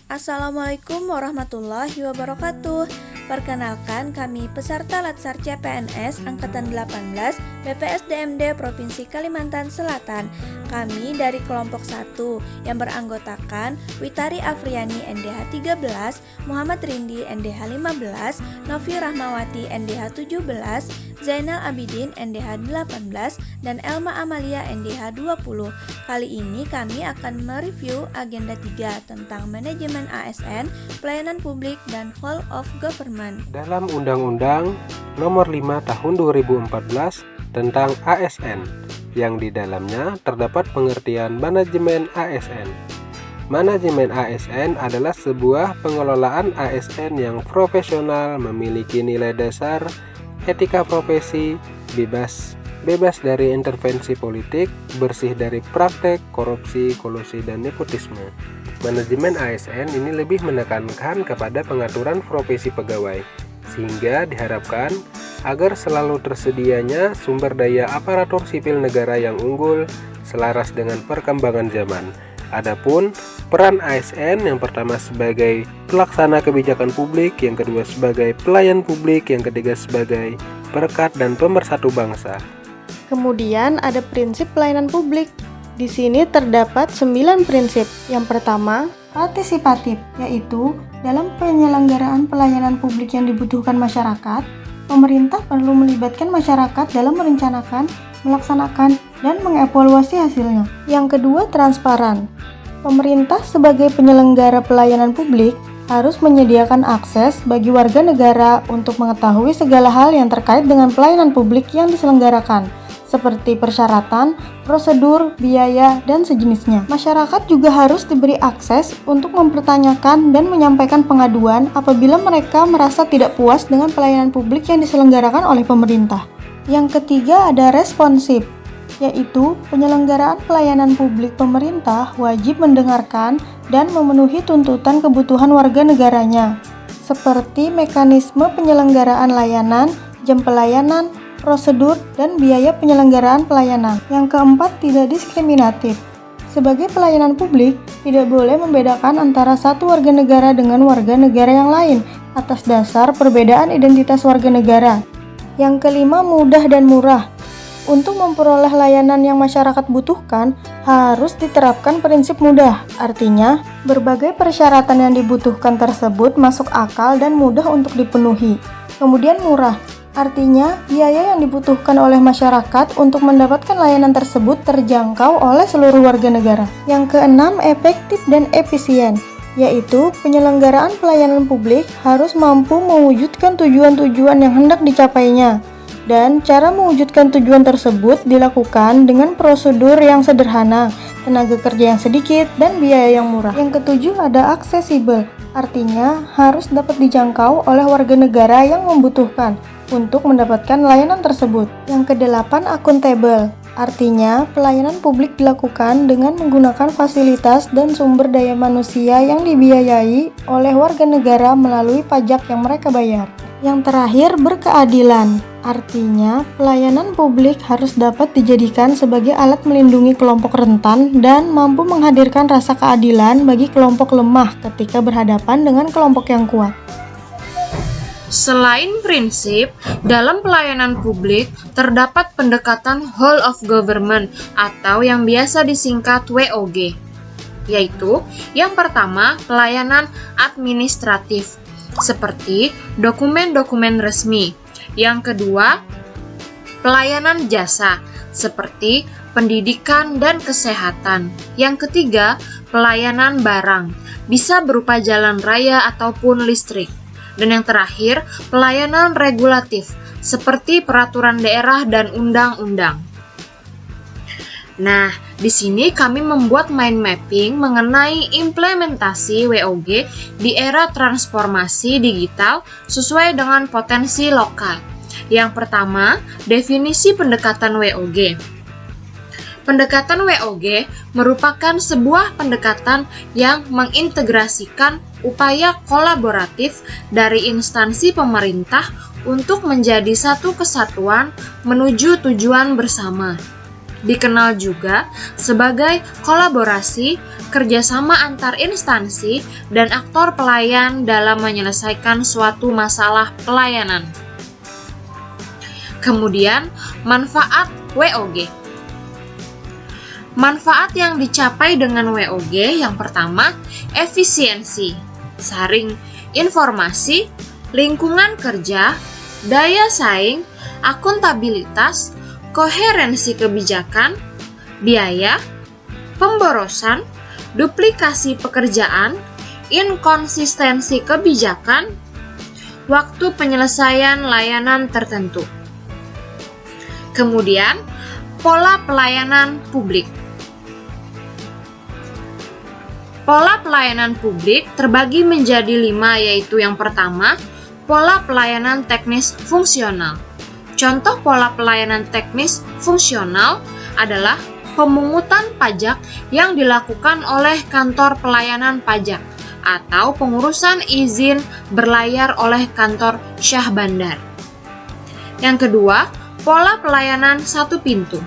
Assalamualaikum warahmatullahi wabarakatuh. Perkenalkan, kami peserta Latsar CPNS Angkatan 18 BPSDMD Provinsi Kalimantan Selatan. Kami dari kelompok 1 yang beranggotakan Witari Afriani NDH 13, Muhammad Rindi NDH 15, Novi Rahmawati NDH 17, Zainal Abidin NDH 18, dan Elma Amalia NDH 20. Kali ini kami akan mereview agenda 3 tentang manajemen ASN, pelayanan publik, dan whole of government. Dalam Undang-Undang Nomor 5 Tahun 2014 tentang ASN, yang di dalamnya terdapat pengertian manajemen ASN. Manajemen ASN adalah sebuah pengelolaan ASN yang profesional, memiliki nilai dasar, etika profesi, bebas dari intervensi politik, bersih dari praktek korupsi, kolusi, dan nepotisme. Manajemen ASN ini lebih menekankan kepada pengaturan profesi pegawai, sehingga diharapkan agar selalu tersedianya sumber daya aparatur sipil negara yang unggul, selaras dengan perkembangan zaman. Adapun peran ASN yang pertama sebagai pelaksana kebijakan publik, yang kedua sebagai pelayan publik, yang ketiga sebagai perekat dan pemersatu bangsa. Kemudian ada prinsip pelayanan publik. Di sini terdapat 9 prinsip. Yang pertama, partisipatif, yaitu dalam penyelenggaraan pelayanan publik yang dibutuhkan masyarakat, pemerintah perlu melibatkan masyarakat dalam merencanakan, melaksanakan, dan mengevaluasi hasilnya. Yang kedua, transparan. Pemerintah sebagai penyelenggara pelayanan publik harus menyediakan akses bagi warga negara untuk mengetahui segala hal yang terkait dengan pelayanan publik yang diselenggarakan, seperti persyaratan, prosedur, biaya, dan sejenisnya. Masyarakat juga harus diberi akses untuk mempertanyakan dan menyampaikan pengaduan apabila mereka merasa tidak puas dengan pelayanan publik yang diselenggarakan oleh pemerintah. Yang ketiga ada responsif, yaitu penyelenggaraan pelayanan publik pemerintah wajib mendengarkan dan memenuhi tuntutan kebutuhan warga negaranya, seperti mekanisme penyelenggaraan layanan, jam pelayanan, prosedur, dan biaya penyelenggaraan pelayanan. Yang keempat, tidak diskriminatif. Sebagai pelayanan publik, tidak boleh membedakan antara satu warga negara dengan warga negara yang lain atas dasar perbedaan identitas warga negara. Yang kelima, mudah dan murah. Untuk memperoleh layanan yang masyarakat butuhkan, harus diterapkan prinsip mudah. Artinya, berbagai persyaratan yang dibutuhkan tersebut masuk akal dan mudah untuk dipenuhi. Kemudian murah. Artinya, biaya yang dibutuhkan oleh masyarakat untuk mendapatkan layanan tersebut terjangkau oleh seluruh warga negara. Yang keenam, efektif dan efisien, yaitu penyelenggaraan pelayanan publik harus mampu mewujudkan tujuan-tujuan yang hendak dicapainya. Dan cara mewujudkan tujuan tersebut dilakukan dengan prosedur yang sederhana, tenaga kerja yang sedikit, dan biaya yang murah. Yang ketujuh ada aksesibel, artinya harus dapat dijangkau oleh warga negara yang membutuhkan untuk mendapatkan layanan tersebut. Yang kedelapan, akuntabel, artinya pelayanan publik dilakukan dengan menggunakan fasilitas dan sumber daya manusia yang dibiayai oleh warga negara melalui pajak yang mereka bayar. Yang terakhir, berkeadilan, artinya pelayanan publik harus dapat dijadikan sebagai alat melindungi kelompok rentan dan mampu menghadirkan rasa keadilan bagi kelompok lemah ketika berhadapan dengan kelompok yang kuat. Selain prinsip, dalam pelayanan publik terdapat pendekatan whole of government atau yang biasa disingkat WOG, yaitu yang pertama pelayanan administratif, seperti dokumen-dokumen resmi. Yang kedua, pelayanan jasa, seperti pendidikan dan kesehatan. Yang ketiga, pelayanan barang, bisa berupa jalan raya ataupun listrik. Dan yang terakhir, pelayanan regulatif, seperti peraturan daerah dan undang-undang. Nah, di sini kami membuat mind mapping mengenai implementasi WOG di era transformasi digital sesuai dengan potensi lokal. Yang pertama, definisi pendekatan WOG. Pendekatan WOG merupakan sebuah pendekatan yang mengintegrasikan upaya kolaboratif dari instansi pemerintah untuk menjadi satu kesatuan menuju tujuan bersama. dikenal juga sebagai kolaborasi, kerjasama antar instansi, dan aktor pelayan dalam menyelesaikan suatu masalah pelayanan. Kemudian, manfaat WOG. Manfaat yang dicapai dengan WOG yang pertama, efisiensi, saring informasi, lingkungan kerja, daya saing, akuntabilitas, koherensi kebijakan, biaya, pemborosan, duplikasi pekerjaan, inkonsistensi kebijakan, waktu penyelesaian layanan tertentu. Kemudian, pola pelayanan publik. Pola pelayanan publik terbagi menjadi 5, yaitu yang pertama, pola pelayanan teknis fungsional. Contoh pola pelayanan teknis fungsional adalah pemungutan pajak yang dilakukan oleh kantor pelayanan pajak atau pengurusan izin berlayar oleh kantor syah bandar. Yang kedua, pola pelayanan satu pintu.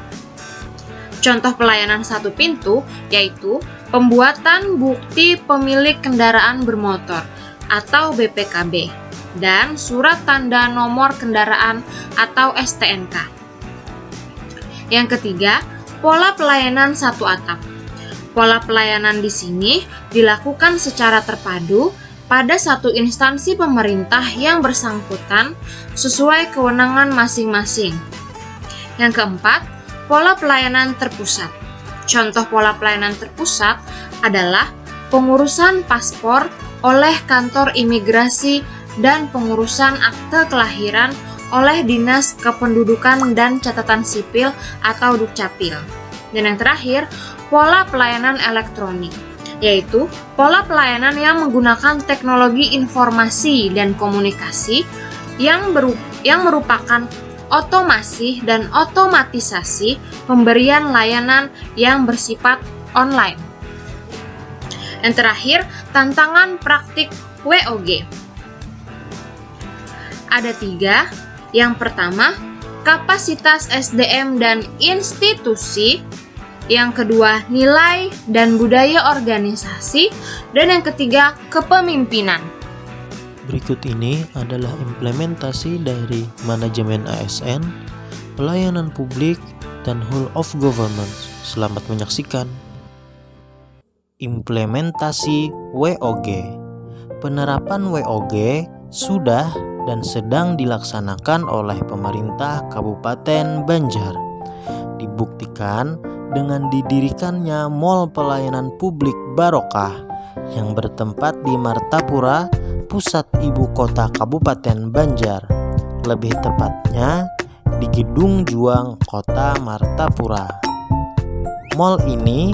Contoh pelayanan satu pintu yaitu pembuatan bukti pemilik kendaraan bermotor atau BPKB dan surat tanda nomor kendaraan atau STNK. Yang ketiga, pola pelayanan satu atap. Pola pelayanan di sini dilakukan secara terpadu pada satu instansi pemerintah yang bersangkutan sesuai kewenangan masing-masing. Yang keempat, pola pelayanan terpusat. Contoh pola pelayanan terpusat adalah pengurusan paspor oleh kantor imigrasi dan pengurusan akte kelahiran oleh Dinas Kependudukan dan Catatan Sipil atau Dukcapil. Dan yang terakhir, pola pelayanan elektronik, yaitu pola pelayanan yang menggunakan teknologi informasi dan komunikasi yang merupakan otomasi dan otomatisasi pemberian layanan yang bersifat online. Yang terakhir, tantangan praktik WOG. Ada 3. Yang pertama, kapasitas SDM dan institusi. Yang kedua, nilai dan budaya organisasi. Dan yang ketiga, kepemimpinan. Berikut ini adalah implementasi dari manajemen ASN, pelayanan publik, dan whole of government. Selamat menyaksikan. Implementasi WOG. Penerapan WOG sudah dan sedang dilaksanakan oleh pemerintah Kabupaten Banjar. Dibuktikan dengan didirikannya Mall Pelayanan Publik Barokah yang bertempat di Martapura, pusat ibu kota Kabupaten Banjar. Lebih tepatnya di Gedung Juang Kota Martapura. Mall ini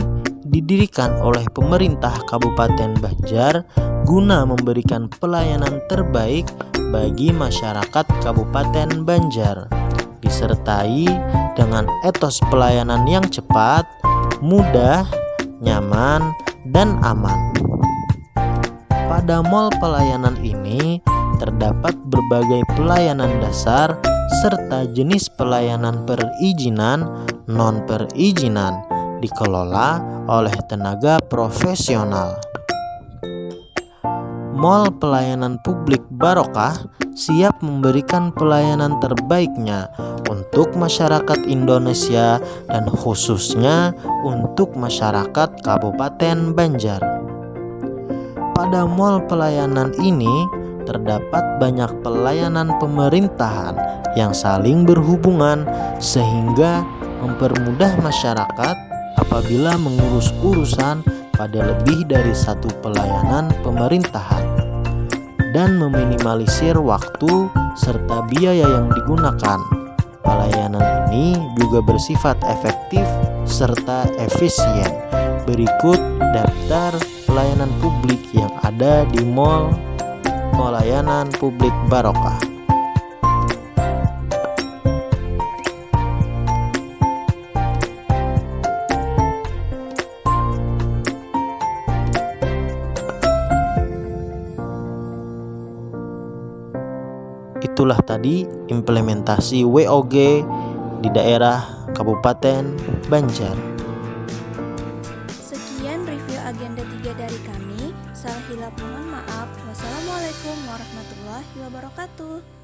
didirikan oleh pemerintah Kabupaten Banjar guna memberikan pelayanan terbaik bagi masyarakat Kabupaten Banjar, disertai dengan etos pelayanan yang cepat, mudah, nyaman, dan aman. Pada mall pelayanan ini terdapat berbagai pelayanan dasar serta jenis pelayanan perizinan, non-perizinan dikelola oleh tenaga profesional. Mall Pelayanan Publik Barokah siap memberikan pelayanan terbaiknya untuk masyarakat Indonesia dan khususnya untuk masyarakat Kabupaten Banjar. Pada mall pelayanan ini terdapat banyak pelayanan pemerintahan yang saling berhubungan sehingga mempermudah masyarakat apabila mengurus urusan pada lebih dari satu pelayanan pemerintahan dan meminimalisir waktu serta biaya yang digunakan. Pelayanan ini juga bersifat efektif serta efisien. Berikut daftar pelayanan publik yang ada di Mall Pelayanan Publik Barokah. Itulah tadi implementasi WOG di daerah Kabupaten Banjar. Sekian review agenda 3 dari kami. Salah hilap mohon maaf. Wassalamualaikum warahmatullahi wabarakatuh.